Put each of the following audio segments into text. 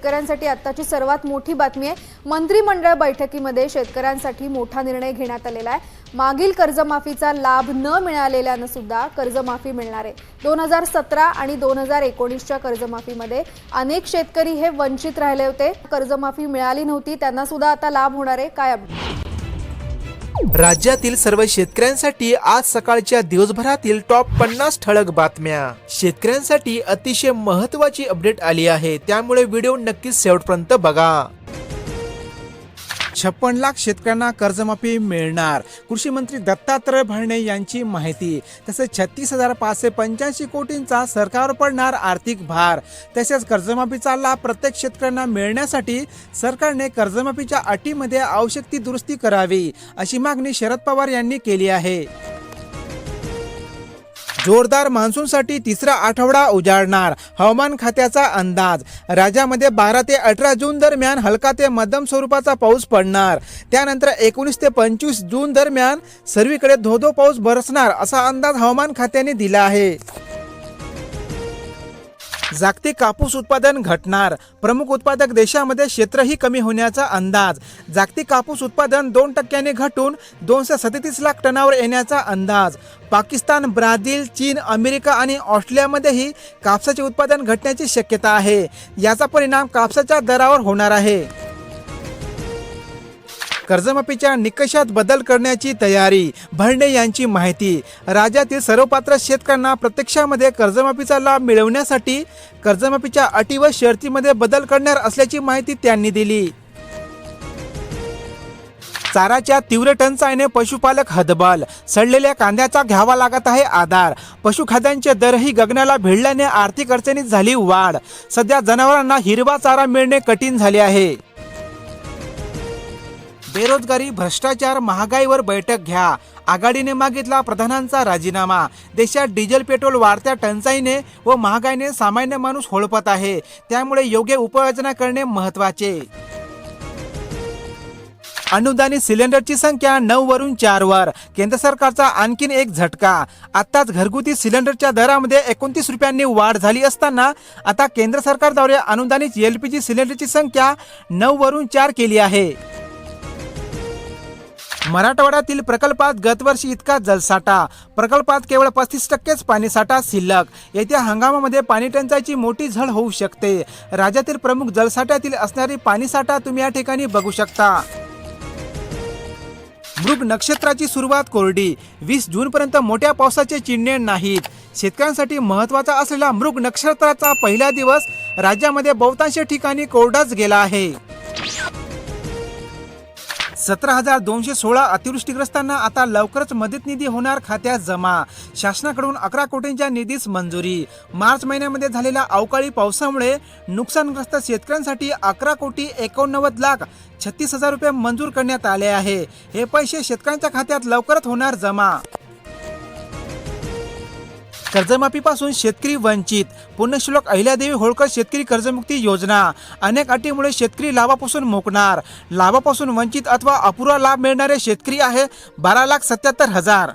शेतकऱ्यांसाठी आत्ताची सर्वात मोठी बातमी आहे। मंत्रिमंडळ बैठकीमध्ये शेतकऱ्यांसाठी मोठा निर्णय घेण्यात आलेला आहे। मागील कर्जमाफीचा लाभ न मिळालेल्यांना सुद्धा कर्जमाफी मिळणार आहे। 2017 आणि 2019च्या कर्जमाफीमध्ये अनेक शेतकरी हे वंचित राहिले होते, कर्जमाफी मिळाली नव्हती, त्यांना सुद्धा आता लाभ होणार आहे। काय राज्यातील सर्व शेतकऱ्यांसाठी आज सकाळच्या दिवसभरातील टॉप 50 ठळक बातम्या। शेतकऱ्यांसाठी अतिशय महत्त्वाची अपडेट आली आहे, त्यामुळे व्हिडिओ नक्कीच शेवटपर्यंत बघा। 56 लाख शेतकऱ्यांना कर्जमाफी मिळणार, कृषी मंत्री दत्तात्रय भरणे यांची माहिती। तसेच 36,585 कोटींचा सरकारवर पडणार आर्थिक भार। तसेच कर्जमाफीचा लाभ प्रत्येक शेतकऱ्यांना मिळण्यासाठी सरकारने कर्जमाफीच्या अटीमध्ये आवश्यक ती दुरुस्ती करावी, अशी मागणी शरद पवार यांनी केली आहे। जोरदार मान्सूनसाठी तिसरा आठवडा उजाडणार, हवामान खात्याचा अंदाज। राज्यामध्ये 12 ते 18 जून दरम्यान हलका ते मध्यम स्वरूपाचा पाऊस पडणार, त्यानंतर 19 ते 25 जून दरम्यान सर्वीकडे धो-धो पाऊस बरसणार, असा अंदाज हवामान खात्याने दिला आहे। जागतिक कापूस उत्पादन घटणार, प्रमुख उत्पादक देशांमध्ये क्षेत्रही कमी होण्याचा अंदाज। जागतिक कापूस उत्पादन 2% घटून 237 लाख टनावर येण्याचा अंदाज। पाकिस्तान, ब्राझील, चीन, अमेरिका आणि ऑस्ट्रेलियामध्येही कापसाचे उत्पादन घटण्याची शक्यता आहे। याचा परिणाम कापसाच्या दरावर होणार आहे। कर्जमाफीच्या निकषात बदल करण्याची तयारी, भरणे यांची माहिती। राज्यातील सर्व पात्र शेतकऱ्यांना प्रत्यक्षामध्ये कर्जमाफीचा लाभ मिळवण्यासाठी कर्जमाफीच्या अटी व शर्तीमध्ये बदल करणार असल्याची माहिती त्यांनी दिली। चाराच्या तीव्र टंचाईने पशुपालक हतबल, सडलेल्या कांद्याचा घ्यावा लागत आहे आधार। पशुखाद्यांचे दरही गगनाला भिडल्याने आर्थिक अडचणीत झाली वाढ। सध्या जनावरांना हिरवा चारा मिळणे कठीण झाले आहे। बेरोजगारी, भ्रष्टाचार, महागाईवर बैठक घ्या, आघाडीने मागितला प्रधानांचा राजीनामा। देशात डिझेल पेट्रोल वाढत्या टंचाईने व महागाईने सामान्य माणूस होळपत आहे, त्यामुळे योग्य उपाययोजना करणे महत्त्वाचे। अनुदानित सिलेंडरची संख्या 9 वरून 4 वर, केंद्र सरकारचा आणखीन एक झटका। आताच घरगुती सिलेंडरच्या दरामध्ये 29 रुपयांनी वाढ झाली असताना आता केंद्र सरकारद्वारे अनुदानित LPG सिलेंडरची संख्या 9 वरून 4 केली आहे। मराठवाड्यातील प्रकल्पात गतवर्षी इतका जलसाठा, प्रकल्पात केवळ 35% पाणीसाठा शिल्लक। येत्या हंगामामध्ये पाणी टंचाईची मोठी झळ होऊ शकते। राज्यातील प्रमुख जलसाठ्यातील असणारी पाणीसाठा तुम्ही या ठिकाणी बघू शकता। मृग नक्षत्राची सुरुवात कोरडी, 20 जूनपर्यंत मोठ्या पावसाचे चिन्हे नाहीत। शेतकऱ्यांसाठी महत्त्वाचा असलेला मृग नक्षत्राचा पहिला दिवस राज्यामध्ये बहुतांश ठिकाणी कोरडाच गेला आहे। 17,216 अतिवृष्टीग्रस्तांना आता लवकरच मदत निधी होणार खात्यात जमा। शासनाकडून 11 कोटींच्या निधीस मंजुरी। मार्च महिन्यामध्ये झालेल्या अवकाळी पावसामुळे नुकसानग्रस्त शेतकऱ्यांसाठी 11,89,36,000 रुपये मंजूर करण्यात आले आहे। हे पैसे शेतकऱ्यांच्या खात्यात लवकरच होणार जमा। कर्जमाफीपासून शेतकरी वंचित, पुण्यश्लोक अहिल्यादेवी होळकर शेतकरी कर्जमुक्ती योजना। अनेक अटीमुळे शेतकरी लाभापासून मुकणार। लाभापासून वंचित अथवा अपुरा लाभ मिळणारे शेतकरी आहे 12,77,000।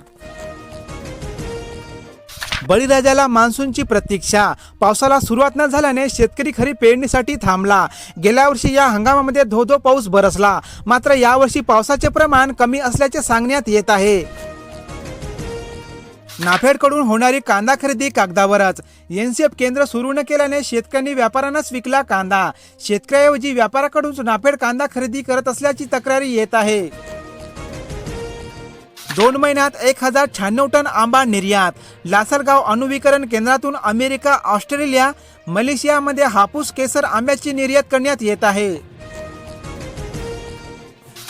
बळीराजाला मान्सूनची प्रतीक्षा, पावसाला सुरुवात न झाल्याने शेतकरी खरीप पेरणीसाठी थांबला। गेल्या वर्षी या हंगामामध्ये धो-धो पाऊस बरसला, मात्र यावर्षी पावसाचे प्रमाण कमी असल्याचे सांगण्यात येत आहे। नाफेडकडून होणारी कांदा खरेदी कागदावरच, NCF केंद्र सुरू न केल्याने शेतकऱ्यांनी व्यापाऱ्यांनाच विकला कांदा। शेतकऱ्याऐवजी व्यापाऱ्याकडून नाफेड कांदा खरेदी करत असल्याची तक्रारी येत आहे। 2 महिन्यात 1,096 टन आंबा निर्यात। लासलगाव अणुविकरण केंद्रातून अमेरिका, ऑस्ट्रेलिया, मलेशियामध्ये हापूस, केसर आंब्याची निर्यात करण्यात येत आहे।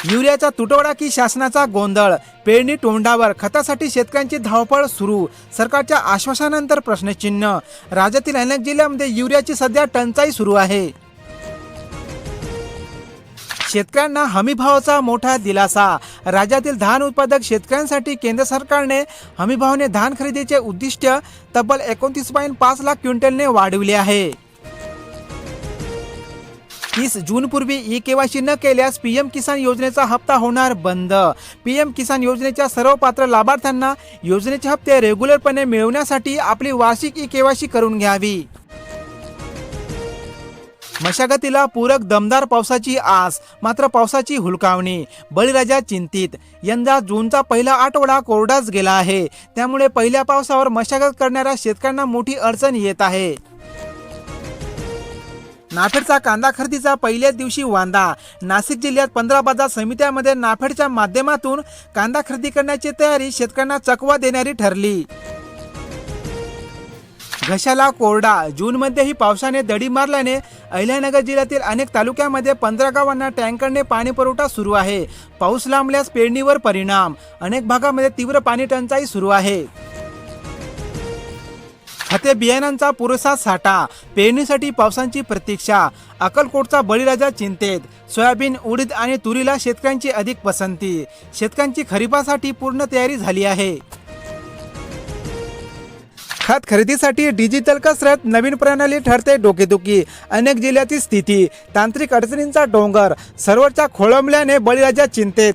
युरियाचा तुटवडा की शासनाचा गोंधळ, पेरणी तोंडावर, खतासाठी शेतकऱ्यांची धावपळ सुरू। सरकारच्या आश्वासनानंतर प्रश्नचिन्ह। राज्यातील अनेक जिल्ह्यांमध्ये युरियाची सध्या टंचाई सुरू आहे। शेतकऱ्यांना हमीभावाचा मोठा दिलासा, राज्यातील धान उत्पादक शेतकऱ्यांसाठी केंद्र सरकारने हमीभावाने धान खरेदीचे उद्दिष्ट तब्बल 29.5 लाख क्विंटलने वाढविले आहे। 30 जूनपूर्वी ई-केवायसी न केल्यास पीएम किसान योजनेचा हप्ता होणार बंद। पीएम किसान योजनेच्या सर्व पात्र लाभार्थ्यांना योजनेचे हप्ते रेग्युलरपणे मिळवण्यासाठी आपली वार्षिक ई-केवायसी करून घ्यावी। मशागतीला पूरक दमदार पावसाची आस, मात्र पावसाची हुलकावणी. बळीराजा चिंतित. यंदा जूनचा पहिला आठवडा कोरडाच गेला आहे. त्यामुळे पहिल्या पावसावर मशागत करणाऱ्या शेतकऱ्यांना मोठी अडचण येत आहे. नाफेडचा कांदा खरेदीचा पहिल्याच दिवशी वांदा. नाशिक जिल्ह्यात 15 बाजार समित्यांमध्ये नाफेडच्या माध्यमातून कांदा खरेदी करण्याची तयारी शेतकऱ्यांना चकवा देणारी ठरली. घशाला कोरडा. जूनमध्येही पावसाने दडी मारल्याने अहिल्यानगर जिल्ह्यातील अनेक तालुक्यांमध्ये 15 गावांना टँकरने पाणी पुरवठा सुरू आहे. पाऊस लांबल्यास पेरणीवर परिणाम. अनेक भागामध्ये तीव्र पाणी टंचाई सुरू आहे. खते बियाणांचा पुरेसा साठा. पेरणीसाठी पावसाची प्रतीक्षा. अक्कलकोटचा बळीराजा चिंतेत. सोयाबीन, उडीद आणि तुरीला शेतकऱ्यांची अधिक पसंती. शेतकऱ्यांची खरीपासाठी पूर्ण तयारी झाली आहे. खत खरेदीसाठी डिजिटल कसरत. नवीन प्रणाली ठरते डोकेदुखी. अनेक जिल्ह्यातील स्थिती. तांत्रिक अडचणींचा डोंगर. सर्वरच्या खोळंबल्याने बळीराजा चिंतेत.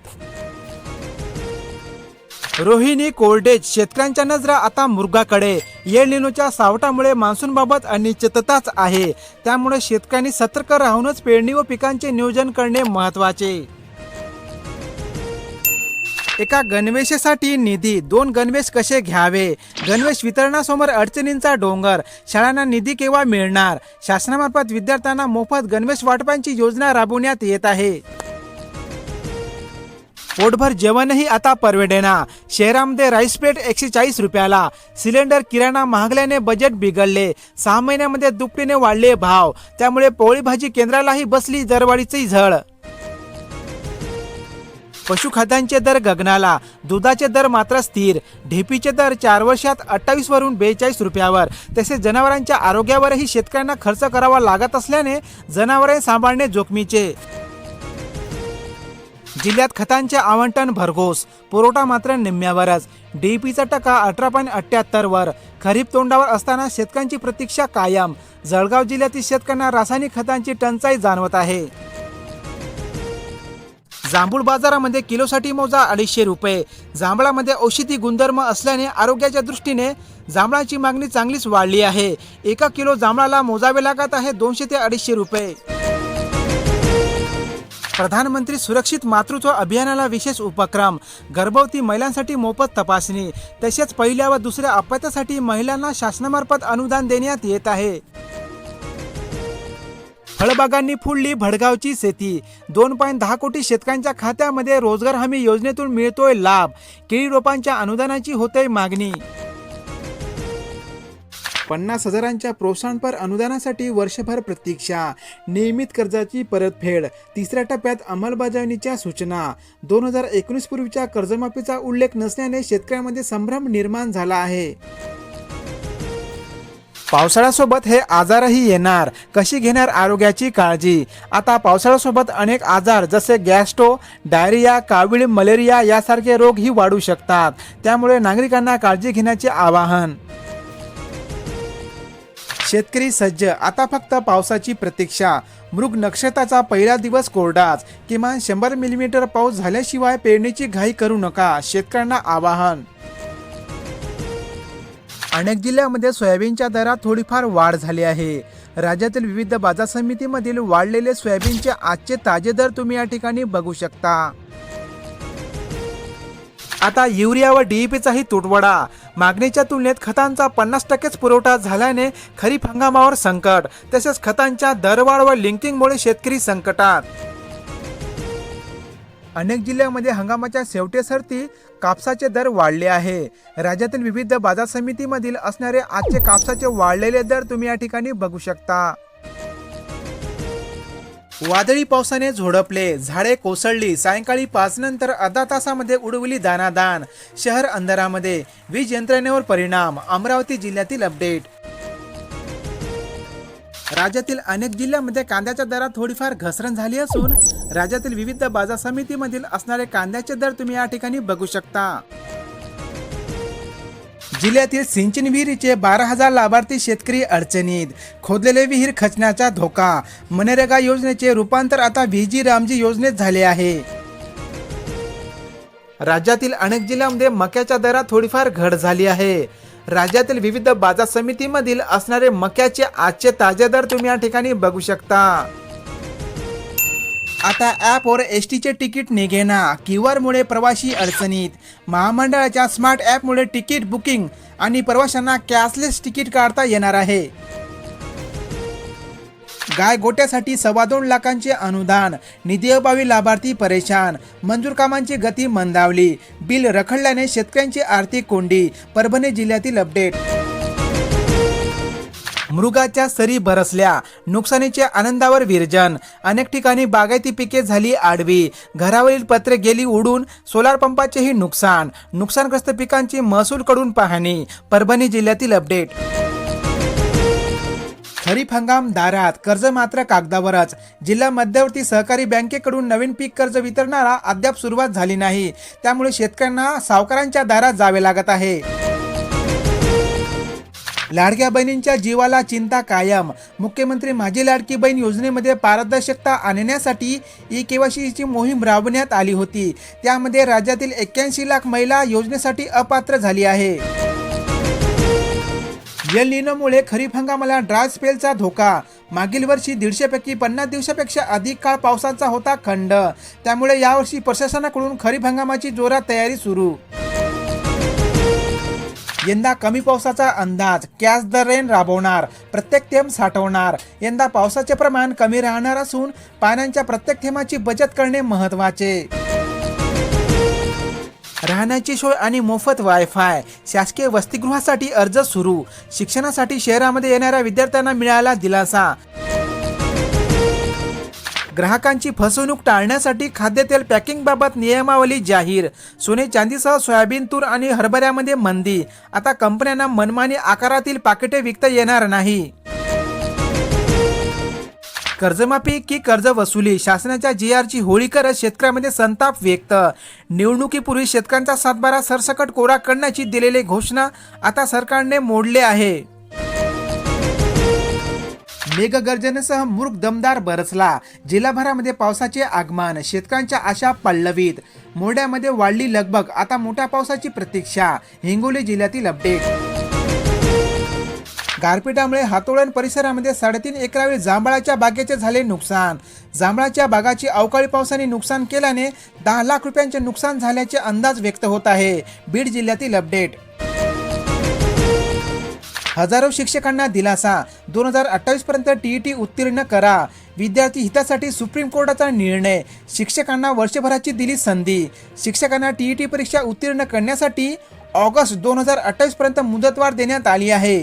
रोहिणी कोरडेज. शेतकऱ्यांच्या नजरा आता मुर्गाकडे. एल निनोच्या सावटामुळे मान्सूनबाबत अनिश्चितताच आहे. त्यामुळे शेतकऱ्यांनी सतर्क राहूनच पेरणी व पिकांचे नियोजन करणे महत्त्वाचे. एका गणवेशासाठी निधी. 2 गणवेश कसे घ्यावे. गणवेश वितरणासमोर अडचणींचा डोंगर. शाळांना निधी केव्हा मिळणार. शासनामार्फत विद्यार्थ्यांना मोफत गणवेश वाटपांची योजना राबवण्यात येत आहे. पोटभर जेवणही आता परवडेना. शहरामध्ये राईस प्लेट 140 रुपयाला. सिलेंडर किराणा महागल्याने बजेट बिघडले. 6 महिन्यामध्ये दुपटीने वाढले भाव. त्यामुळे पोळी भाजी केंद्रालाही बसली दरवाढीची झळ. पशुखाद्यांचे दर गगनाला. दुधाचे दर मात्र स्थिर. ढेपीचे दर 4 वर्षात 28 वरून 42 रुपयावर. तसेच जनावरांच्या आरोग्यावरही शेतकऱ्यांना खर्च करावा लागत असल्याने जनावरे सांभाळणे जोखमीचे. जिल्ह्यात खतांचे आवंटन भरघोस. पुरवठा मात्र निम्म्यावरच. डीईपीचा टक्का 18.78 वर. खरीप तोंडावर असताना शेतकऱ्यांची प्रतीक्षा कायम. जळगाव जिल्ह्यातील शेतकऱ्यांना रासायनिक खतांची टंचाई जाणवत आहे. जांभूळ बाजारामध्ये किलोसाठी मोजा 250 रुपये. जांभळामध्ये औषधी गुणधर्म असल्याने आरोग्याच्या दृष्टीने जांभळाची मागणी चांगलीच वाढली आहे. 1 किलो जांभळाला मोजावे लागत आहे 200 ते 250 रुपये. प्रधानमंत्री सुरक्षित मातृत्व अभियानाला विशेष उपक्रम. गर्भवती महिलांसाठी मोफत तपासणी. तसेच पहिल्या व दुसऱ्या अपत्यासाठी महिलांना शासनामार्फत अनुदान देण्यात येत आहे. फळबागांनी फुडली भडगावची शेती. 2.10 कोटी शेतकऱ्यांच्या खात्यामध्ये रोजगार हमी योजनेतून मिळतोय लाभ. केळी रोपांच्या अनुदानाची होते मागणी. 50,000च्या प्रोत्साहनपर अनुदानासाठी वर्षभर प्रतीक्षा. नियमित कर्जाची परतफेड. 3ऱ्या टप्प्यात अंमलबजावणीच्या सूचना. 2019 पूर्वीच्या कर्जमाफीचा उल्लेख नसल्याने शेतकऱ्यांमध्ये संभ्रम निर्माण झाला आहे. पावसाळ्यासोबत हे आजारही येणार. कशी घेणार आरोग्याची काळजी. आता पावसाळ्यासोबत अनेक आजार जसे गॅस्ट्रो, डायरिया, कावीळ, मलेरिया यासारखे रोगही वाढू शकतात. त्यामुळे नागरिकांना काळजी घेण्याचे आवाहन. शेतकरी सज्ज. आता फक्त पावसाची प्रतीक्षा. मृग नक्षत्राचा पहिला दिवस कोरडाच. किमान 100 मिलीमीटर पाऊस झाल्याशिवाय पेरणीची घाई करू नका. शेतकऱ्यांना आवाहन. अनेक जिल्ह्यांमध्ये सोयाबीनच्या दरात थोडीफार वाढ झाली आहे. राज्यातील विविध बाजार समितीमधील वाढलेले सोयाबीनचे आजचे ताजे दर तुम्ही या ठिकाणी बघू शकता. आता युरिया व डीईपीचाही तुटवडा. मागणीच्या तुलनेत खतांचा 50%च पुरवठा झाल्याने खरीप हंगामावर संकट. तसेच खतांच्या दरवाढ व लिंकिंगमुळे शेतकरी संकटात. अनेक जिल्ह्यांमध्ये हंगामाच्या शेवटीसरती कापसाचे दर वाढले आहे. राज्यातील विविध बाजार समितीमधील असणारे आजचे कापसाचे वाढलेले दर तुम्ही या ठिकाणी बघू शकता. वादळी पावसाने झोडपले. झाडे कोसळली. सायंकाळी 5 नंतर अर्धा तासामध्ये उडवली दानादान. शहर अंधारामध्ये. वीज यंत्रणेवर परिणाम. अमरावती जिल्ह्यातील अपडेट. राज्यातील अनेक जिल्ह्यांमध्ये कांद्याच्या दरात थोडीफार घसरण झाली असून राज्यातील विविध बाजार समितीमधील असणारे कांद्याचे दर तुम्ही या ठिकाणी बघू शकता. जिल्ह्यातील सिंचन विहिरीचे 12,000 लाभार्थी शेतकरी अडचणीत. खोदलेले विहीर खचण्याचा धोका. मनरेगा योजनेचे रूपांतर आता व्हीजी रामजी योजनेत झाले आहे. राज्यातील अनेक जिल्ह्यांमध्ये मक्याच्या दरात थोडीफार घट झाली आहे. राज्यातील विविध बाजार समितीमधील असणारे मक्याचे आजचे ताजे दर तुम्ही या ठिकाणी बघू शकता। आता ॲपवर एसटीचे तिकीट निघेना, QR मुळे प्रवासी अडचणीत। महामंडळाच्या स्मार्ट ॲपमुळे तिकीट बुकिंग आणि प्रवाशांना कॅशलेस तिकीट काढता येणार आहे। गाय गोट्यासाठी 2.25 लाखांचे अनुदान, निधीअभावी लाभार्थी परेशान। मंजूर कामांची गती मंदावली, बिल रखडल्याने शेतकऱ्यांची आर्थिक कोंडी। परभणी जिल्ह्यातील अपडेट। मृगाच्या सरी बरसल्या, नुकसानीच्या आनंदावर विरजन। अनेक ठिकाणी बागायती पिके झाली आडवी, घरावरील पत्रे गेली उडून, सोलार पंपाचेही नुकसान। नुकसानग्रस्त पिकांची महसूलकडून पाहणी। परभणी जिल्ह्यातील अपडेट। खरीप हंगाम दारात, कर्ज मात्र कागदावरच। जिल्हा मध्यवर्ती सहकारी बँकेकडून नवीन पीक कर्ज वितरणाला अद्याप सुरुवात झाली नाही, त्यामुळे शेतकऱ्यांना सावकारांच्या दारात जावे लागत आहे। लाडक्या बहिणींच्या जीवाला चिंता कायम। मुख्यमंत्री माझी लाडकी बहीण योजनेमध्ये पारदर्शकता आणण्यासाठी ई-केवायसीची मोहीम राबवण्यात आली होती। त्यामध्ये राज्यातील 81 लाख महिला योजनेसाठी अपात्र झाली आहे। एल निनोमुळे खरीप हंगामाला ड्राय स्पेलचा धोका। मागील वर्षी 150 पैकी 50 दिवसापेक्षा अधिक काळ पावसाचा होता खंड, त्यामुळे यावर्षी प्रशासनाकडून खरीप हंगामाची जोरात तयारी सुरू। यंदा कमी पावसाचा अंदाज, कॅच द रेन राबवणार, प्रत्येक थेंब साठवणार। यंदा पावसाचे प्रमाण कमी राहणार असून पाण्याच्या प्रत्येक थेंबाची बचत करणे महत्त्वाचे। राहण्याची सोय आणि मोफत वायफाय, शासकीय वसतिगृहासाठी अर्ज सुरू। शिक्षणासाठी शहरामध्ये येणाऱ्या विद्यार्थ्यांना मिळाला दिलासा। ग्राहकांची फसवणूक टाळण्यासाठी खाद्यतेल पॅकिंगबाबत नियमावली जाहीर। सोने चांदीसह सोयाबीन, तूर आणि हरभऱ्यामध्ये मंदी। आता कंपन्यांना मनमानी आकारातील पाकिटे विकता येणार नाही। कर्जमाफी की कर्ज वसुली, शासनाच्या GRची होळी करत शेतकऱ्यांमध्ये संताप व्यक्त। निवडणुकीपूर्वी शेतकऱ्यांचा सातबारा सरसकट कोरा करण्याची दिलेली घोषणा आता सरकारने मोडले आहे। मेघगर्जनेसह मुर्ग दमदार बरसला, जिल्हाभरामध्ये पावसाचे आगमन। शेतकऱ्यांच्या आशा पल्लवीत, मोरड्यामध्ये वाढली लगबग, आता मोठ्या पावसाची प्रतीक्षा। हिंगोली जिल्ह्यातील अपडेट। गारपिटामुळे हातोळण परिसरामध्ये 3.5 एकरावरील जांभळाच्या बागेचे झाले नुकसान। जांभळाच्या बागाची अवकाळी पावसाने नुकसान केल्याने 10 लाख रुपयांचे नुकसान झाल्याचे अंदाज व्यक्त होत आहे। बीड जिल्ह्यातील अपडेट। हजारो शिक्षकांना दिलासा, 2028 पर्यंत TET उत्तीर्ण करा। विद्यार्थी हितासाठी सुप्रीम कोर्टाचा निर्णय, शिक्षकांना वर्षभराची दिली संधी। शिक्षकांना TET परीक्षा उत्तीर्ण करण्यासाठी ऑगस्ट 2028 पर्यंत मुदतवाढ देण्यात आली आहे।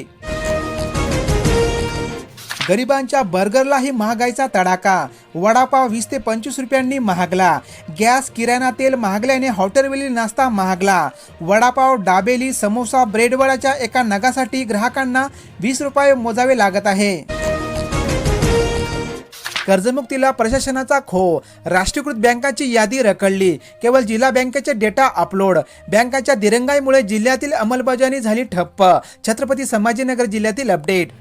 गरिबांच्या बर्गरलाही महागाईचा तडाखा, वडापाव 20 ते 25 रुपयांनी महागला। गॅस, किराणा तेल महागल्याने हॉटेलवरील नाश्ता महागला। वडापाव, डाबेली, समोसा, ब्रेड वडाच्या एका नगासाठी ग्राहकांना 20 रुपये मोजावे लागत आहे। कर्जमुक्तीला प्रशासनाचा खो, राष्ट्रीयकृत बँकांची यादी रखडली, केवळ जिल्हा बँकेचे डेटा अपलोड। बँकांच्या दिरंगाईमुळे जिल्ह्यातील अंमलबजावणी झाली ठप्प। छत्रपती संभाजीनगर जिल्ह्यातील अपडेट।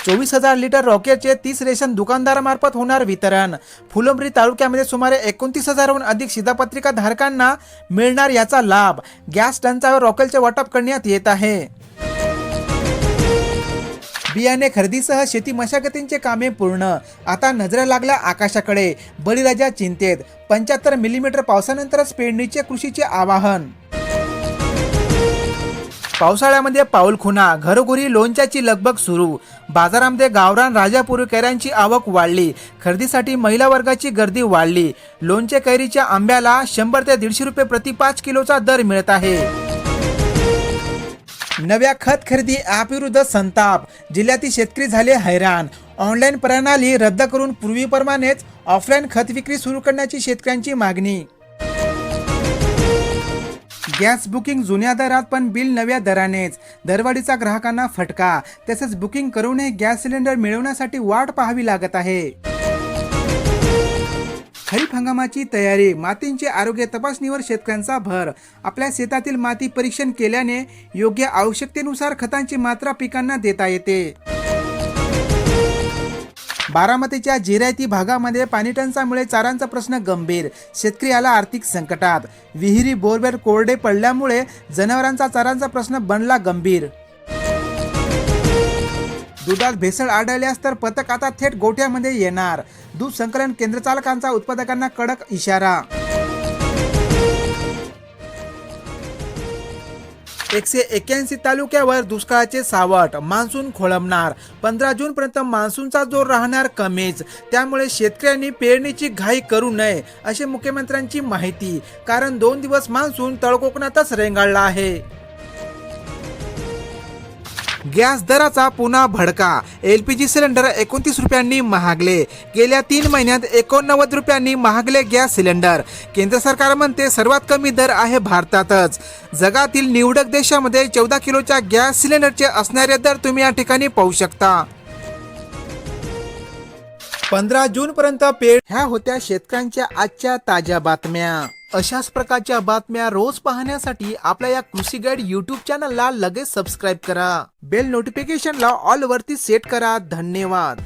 24,000 लिटर रॉकेटचे 30 रेशन दुकानदारामार्फत होणार वितरण। फुलंब्री तालुक्यामध्ये सुमारे 29,000हून अधिक शिधापत्रिका धारकांना मिळणार याचा लाभ। गॅस टंचाईवर रॉकेलचे वाटप करण्यात येत आहे। बियाणे खरेदीसह शेती मशागतींचे कामे पूर्ण, आता नजरा लागल्या आकाशाकडे। बळीराजा चिंतेत, 75 मिलीमीटर पावसानंतरच पेरणीचे कृषीचे आवाहन। पावसाळ्यामध्ये पाऊलखुणा, घरोघरी लोणच्याची लगबग सुरू। बाजारामध्ये गावरान राजापुरी कैऱ्यांची आवक वाढली, खरेदीसाठी महिला वर्गाची गर्दी वाढली। लोणचे कैरीच्या आंब्याला 100 ते 150 रुपये प्रति 5 किलोचा दर मिळत आहे। नव्या खत खरेदी ॲपविरुद्ध संताप, जिल्ह्यातील शेतकरी झाले हैराण। ऑनलाईन प्रणाली रद्द करून पूर्वीप्रमाणेच ऑफलाईन खत विक्री सुरू करण्याची शेतकऱ्यांची मागणी। गॅस बुकिंग जुन्या दरात पण बिल नव्या दरानेच, दरवाढीचा ग्राहकांना फटका। तसेच बुकिंग करूनही गॅस सिलेंडर मिळवण्यासाठी वाट पाहावी लागत आहे। खरीप हंगामाची तयारी, मातींचे आरोग्य तपासणीवर शेतकऱ्यांचा भर। आपल्या शेतातील माती परीक्षण केल्याने योग्य आवश्यकतेनुसार खतांची मात्रा पिकांना देता येते। बारामतीच्या जिरायती भागामध्ये पाणी टंचाईमुळे चारांचा प्रश्न गंभीर, शेतकरी आला आर्थिक संकटात. विहिरी बोरवेल कोरडे पडल्यामुळे जनावरांचा चारांचा प्रश्न बनला गंभीर. दुधात भेसळ आढळल्यास तर पथक आता थेट गोठ्यामध्ये येणार. दूध संकलन केंद्र चालकांचा उत्पादकांना कडक इशारा. 181 तालुक्यावर दुष्काळाचे सावट, मान्सून खोळंबणार. 15 जून पर्यंत मान्सूनचा जोर राहणार कमीच. त्यामुळे शेतकऱ्यांनी पेरणीची घाई करू नये अशी मुख्यमंत्र्यांची माहिती. कारण 2 दिवस मान्सून तळकोकणातच रेंगाळला आहे. गॅस दराचा पुन्हा भडका. LPG सिलेंडर 29 रुपयांनी महागले. गेल्या 3 महिन्यात 89 रुपयांनी महागले गॅस सिलेंडर. केंद्र सरकार म्हणते सर्वात कमी दर आहे भारतातच. जगातील निवडक देशामध्ये 14 किलोच्या गॅस सिलेंडरचे असणारे दर तुम्ही या ठिकाणी पाहू शकता. 15 जून पर्यंत ह्या होत्या शेतकऱ्यांच्या आजच्या ताज्या बातम्या. अशाच प्रकारच्या बातम्या रोज पाहण्यासाठी आपल्या या कृषी गाईड YouTube चॅनलला लगेच सबस्क्राईब करा. बेल नोटिफिकेशनला ऑल वरती सेट करा. धन्यवाद.